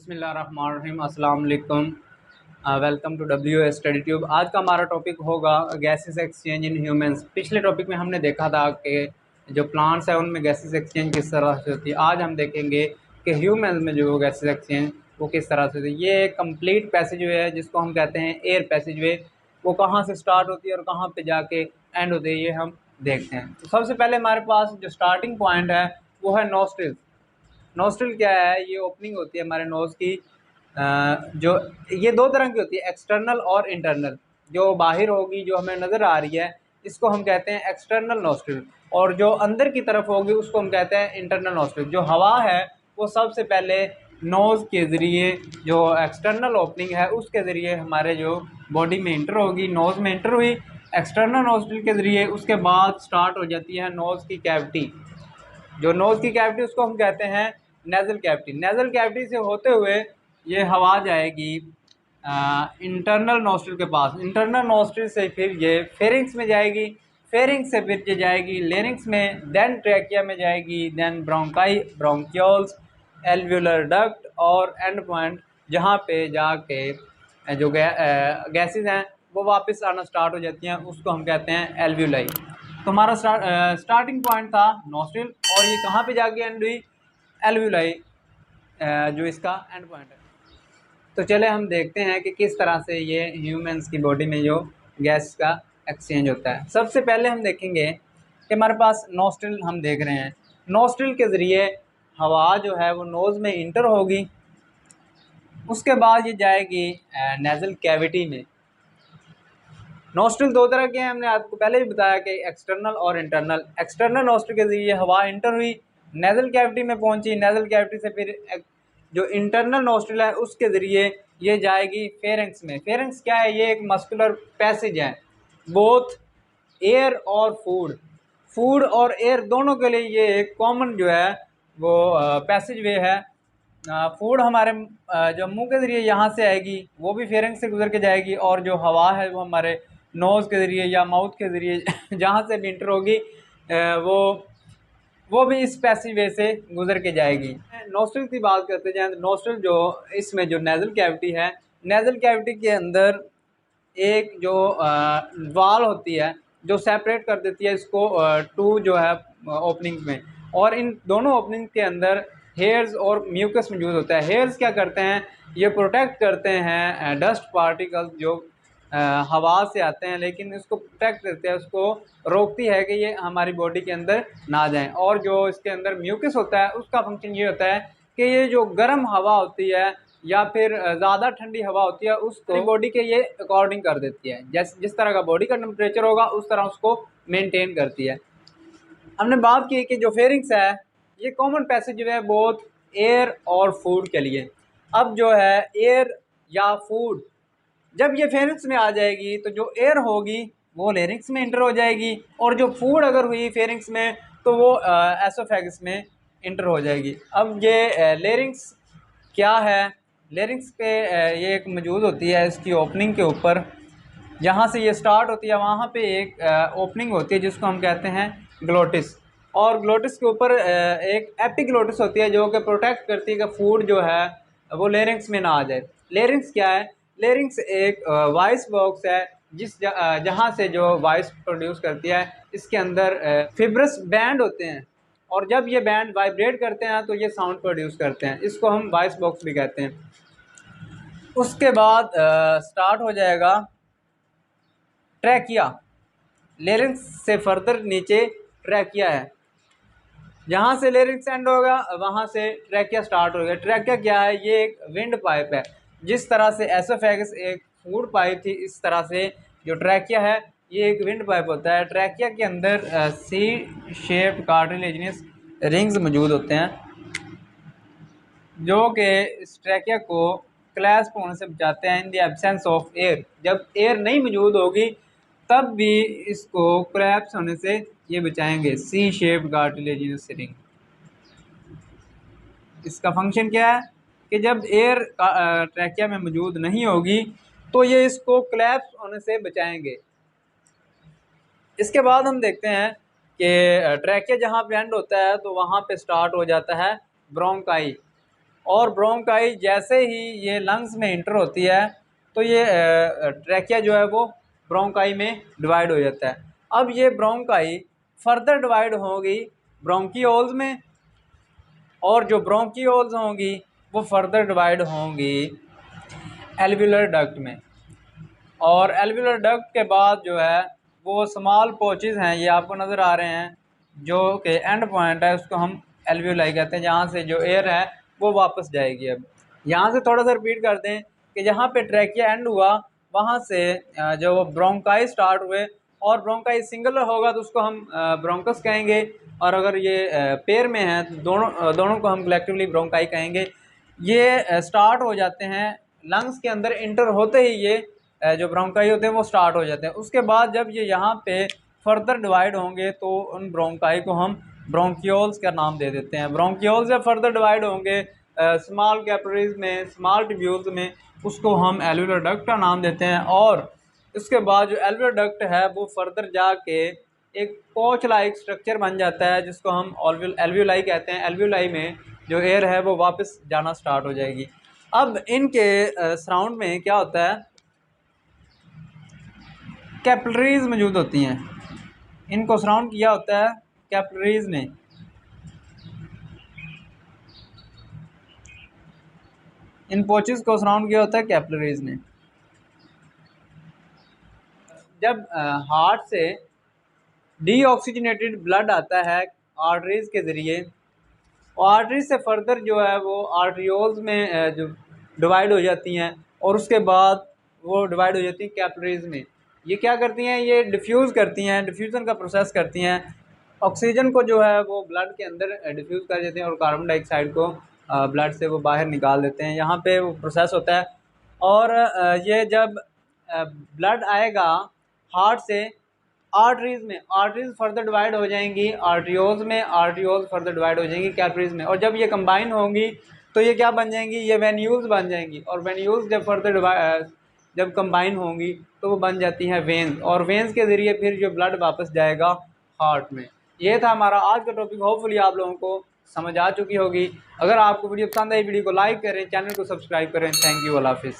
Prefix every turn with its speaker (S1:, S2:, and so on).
S1: बिस्मिल्लाहिर्रहमानिर्रहीम अस्सलाम वालेकुम। Welcome to Study Tube. आज का हमारा टॉपिक होगा गैसेस एक्सचेंज इन ह्यूमंस। पिछले टॉपिक में हमने देखा था कि जो प्लांट्स है उनमें गैसेस एक्सचेंज किस तरह से होती है। आज हम देखेंगे कि ह्यूमंस में जो गैसेस एक्सचेंज वो किस तरह से होती है। ये कंप्लीट पैसेज वे है जिसको हम कहते हैं एयर पैसेज वे। वो कहाँ से स्टार्ट होती है और कहाँ पर जाके एंड होती है, ये हम देखते हैं। तो सबसे पहले हमारे पास जो स्टार्टिंग पॉइंट है वो है नोस्ट्रिल्स। नोस्ट्रिल क्या है? ये ओपनिंग होती है हमारे नोज़ की। जो ये दो तरह की होती है, एक्सटर्नल और इंटरनल। जो बाहर होगी, जो हमें नज़र आ रही है, इसको हम कहते हैं एक्सटर्नल नोस्ट्रिल, और जो अंदर की तरफ होगी उसको हम कहते हैं इंटरनल नोस्ट्रिल। जो हवा है वो सबसे पहले नोज़ के ज़रिए, जो एक्सटर्नल ओपनिंग है उसके ज़रिए हमारे जो बॉडी में इंटर होगी, नोज़ में इंटर हुई एक्सटर्नल नोस्ट्रिल के ज़रिए। उसके बाद स्टार्ट हो जाती है नोज़ की कैविटी। जो नोज़ की कैविटी उसको हम कहते हैं नेज़ल कैविटी। नेज़ल कैविटी से होते हुए ये हवा जाएगी इंटरनल नोस्ट्रिल के पास। इंटरनल नोस्ट्रिल से फिर ये फेरिंग्स में जाएगी, फेरिंग्स से फिर ये जाएगी लेरिंग्स में, देन ट्रैकिया में जाएगी, then bronchi, bronchioles, alveolar duct और एंड पॉइंट, जहाँ पे जाके जो गैसेस हैं वो वापस आना स्टार्ट हो जाती हैं, उसको हम कहते हैं एल्वुलाई। तो हमारा स्टार्टिंग पॉइंट था नोस्ट्रिल, और ये कहाँ पे जाके एंड हुई? एल्वुलाई, जो इसका एंड पॉइंट है। तो चले हम देखते हैं कि किस तरह से ये ह्यूमंस की बॉडी में जो गैस का एक्सचेंज होता है। सबसे पहले हम देखेंगे कि हमारे पास नोस्ट्रिल हम देख रहे हैं। नोस्ट्रिल के ज़रिए हवा जो है वो नोज़ में इंटर होगी, उसके बाद ये जाएगी नेज़ल कैविटी में। नोस्ट्रिल दो तरह के हैं, हमने आपको पहले भी बताया कि एक्सटर्नल और इंटरनल। एक्सटर्नल नोस्ट्रिल के ज़रिए हवा इंटर हुई, नेज़ल कैविटी में पहुंची, नेज़ल कैविटी से फिर जो इंटरनल नोस्ट्रिल है उसके ज़रिए ये जाएगी फेरिंग्स में। फेरिंग्स क्या है? ये एक मस्कुलर पैसेज है, बोथ एयर और फूड, फूड और एयर दोनों के लिए ये एक कॉमन जो है वो पैसेज वे है। फूड हमारे जो मुंह के ज़रिए यहाँ से आएगी, वो भी फेरिंग्स से गुजर के जाएगी, और जो हवा है वो हमारे नोज़ के ज़रिए या माउथ के ज़रिए जहाँ से भी इंटर होगी वो भी इस पैसेज वे से गुजर के जाएगी। नोस्ट्रिल की बात करते जाएँ तो नोस्ट्रिल जो इसमें जो नेज़ल कैविटी है, नेज़ल कैविटी के अंदर एक जो वाल होती है जो सेपरेट कर देती है इसको टू जो है ओपनिंग में, और इन दोनों ओपनिंग के अंदर हेयर्स और म्यूकस मौजूद होता है। हेयर्स क्या करते हैं? ये प्रोटेक्ट करते हैं डस्ट पार्टिकल्स जो हवा से आते हैं, लेकिन इसको प्रोटेक्ट करते हैं, उसको रोकती है कि ये हमारी बॉडी के अंदर ना जाएं। और जो इसके अंदर म्यूकस होता है उसका फंक्शन ये होता है कि ये जो गर्म हवा होती है या फिर ज़्यादा ठंडी हवा होती है उसको बॉडी के ये अकॉर्डिंग कर देती है। जिस तरह का बॉडी का टेम्परेचर होगा उस तरह उसको मेंटेन करती है। हमने बात की कि जो फेरिंग्स है ये कॉमन पैसेज जो है बोथ एयर और फूड के लिए। अब जो है एयर या फूड, जब ये फेरिंग्स में आ जाएगी तो जो एयर होगी वो लेरिंग्स में इंटर हो जाएगी, और जो फूड अगर हुई फेरिंग्स में तो वो एसोफेगस में इंटर हो जाएगी। अब ये लेरिंग्स क्या है? लेरिंग्स पे ये एक मौजूद होती है इसकी ओपनिंग के ऊपर, जहाँ से ये स्टार्ट होती है वहाँ पे एक ओपनिंग होती है जिसको हम कहते हैं ग्लोटिस। और ग्लोटिस के ऊपर एक एपिग्लोटिस होती है जो कि प्रोटेक्ट करती है कि फूड जो है वो लेरिंग्स में ना आ जाए। लेरिंग्स क्या है? लेरिंग्स एक वॉइस बॉक्स है जहाँ से जो वॉइस प्रोड्यूस करती है। इसके अंदर फिब्रस बैंड होते हैं, और जब ये बैंड वाइब्रेट करते हैं तो ये साउंड प्रोड्यूस करते हैं, इसको हम वॉइस बॉक्स भी कहते हैं। उसके बाद स्टार्ट हो जाएगा ट्रैकिया। लेरिंक्स से फर्दर नीचे ट्रैकिया है, जहाँ से लेरिंक्स एंड होगा वहाँ से ट्रैकिया स्टार्ट हो गया। ट्रैकिया क्या है? ये एक विंड पाइप है। जिस तरह से एसोफेगस एक फूड पाइप थी, इस तरह से जो ट्रैकिया है ये एक विंड पाइप होता है। ट्रैकिया के अंदर सी शेप कार्टिलेजिनस रिंग्स मौजूद होते हैं जो कि इस ट्रैकिया को क्लैस्प होने से बचाते हैं in the absence of air. जब एयर नहीं मौजूद होगी तब भी इसको क्लैप्स होने से ये बचाएंगे। सी शेप कार्टिलेजिनस रिंग, इसका फंक्शन क्या है कि जब एयर ट्रैकिया में मौजूद नहीं होगी तो ये इसको क्लैप्स होने से बचाएंगे। इसके बाद हम देखते हैं कि ट्रैकिया जहाँ पे एंड होता है तो वहाँ पे स्टार्ट हो जाता है ब्रोंकाई। और ब्रोंकाई जैसे ही ये लंग्स में इंटर होती है तो ये ट्रैकिया जो है वो ब्रोंकाई में डिवाइड हो जाता है। अब ये ब्रोंकाई फर्दर डिवाइड होगी ब्रोंकियोल्स में, और जो ब्रोंकियोल्स होंगी वो फर्दर डिवाइड होंगी एल्वियुलर डक्ट में। और एल्वियुलर डक्ट के बाद जो है वो स्मॉल पोचेस हैं, ये आपको नज़र आ रहे हैं, जो कि एंड पॉइंट है उसको हम एल्वियोलाई कहते हैं, जहाँ से जो एयर है वो वापस जाएगी। अब यहाँ से थोड़ा सा रिपीट कर दें कि जहाँ पे ट्रैकिया एंड हुआ वहाँ से जो ब्रोंकाई स्टार्ट हुए, और ब्रोंकाई सिंगुलर होगा तो उसको हम ब्रोंकस कहेंगे, और अगर ये पेयर में है तो दोनों को हम कलेक्टिवली ब्रोंकाई कहेंगे। ये स्टार्ट हो जाते हैं लंग्स के अंदर, इंटर होते ही ये जो ब्रोंकाई होते हैं वो स्टार्ट हो जाते हैं। उसके बाद जब ये यहाँ पे फर्दर डिवाइड होंगे तो उन ब्रोंकाई को हम ब्रोंकियोल्स का नाम दे देते हैं। ब्रोंकियोल्स जब फर्दर डिवाइड होंगे स्मॉल कैपिलरीज में, स्मॉल ट्यूब्यूल्स में, उसको हम एल्वियुलर डक्ट का नाम देते हैं। और इसके बाद जो एल्वियुलर डक्ट है वो फर्दर जाके एक पोच लाइक स्ट्रक्चर बन जाता है जिसको हम एल्वियोलाई कहते हैं। एल्वियोलाई में जो एयर है वो वापस जाना स्टार्ट हो जाएगी। अब इनके सराउंड में क्या होता है, कैपिलरीज मौजूद होती हैं, इनको सराउंड किया होता है कैपिलरीज ने। इन पोचेस को सराउंड किया होता है कैपिलरीज ने। जब हार्ट से डीऑक्सीजनेटेड ब्लड आता है आर्टरीज के ज़रिए, और आर्टरीज से फर्दर जो है वो आर्टरियोल्स में जो डिवाइड हो जाती हैं, और उसके बाद वो डिवाइड हो जाती हैं कैपिलरीज में। ये क्या करती हैं, ये डिफ्यूज़ करती हैं, डिफ्यूज़न का प्रोसेस करती हैं। ऑक्सीजन को जो है वो ब्लड के अंदर डिफ्यूज़ कर देते हैं, और कार्बन डाइऑक्साइड को ब्लड से वो बाहर निकाल देते हैं। यहाँ पे वो प्रोसेस होता है। और ये जब ब्लड आएगा हार्ट से आर्टरीज में, आर्टरीज फर्दर डिवाइड हो जाएंगी आर्टियोल्स में, आर्टियोल्स फर्दर डिवाइड हो जाएंगी कैपिलरीज में। और जब ये कंबाइन होंगी तो ये क्या बन जाएंगी, ये वेन्यूल्स बन जाएंगी। और वेन्यूल्स जब फर्दर जब कंबाइन होंगी तो वो बन जाती हैं वेन्स, और वेन्स के ज़रिए फिर जो ब्लड वापस जाएगा हार्ट में। ये था हमारा आज का टॉपिक। होपफुली आप लोगों को समझ आ चुकी होगी। अगर आपको वीडियो पसंद आई, वीडियो को लाइक करें, चैनल को सब्सक्राइब करें। थैंक यू, अल्लाह हाफिज़।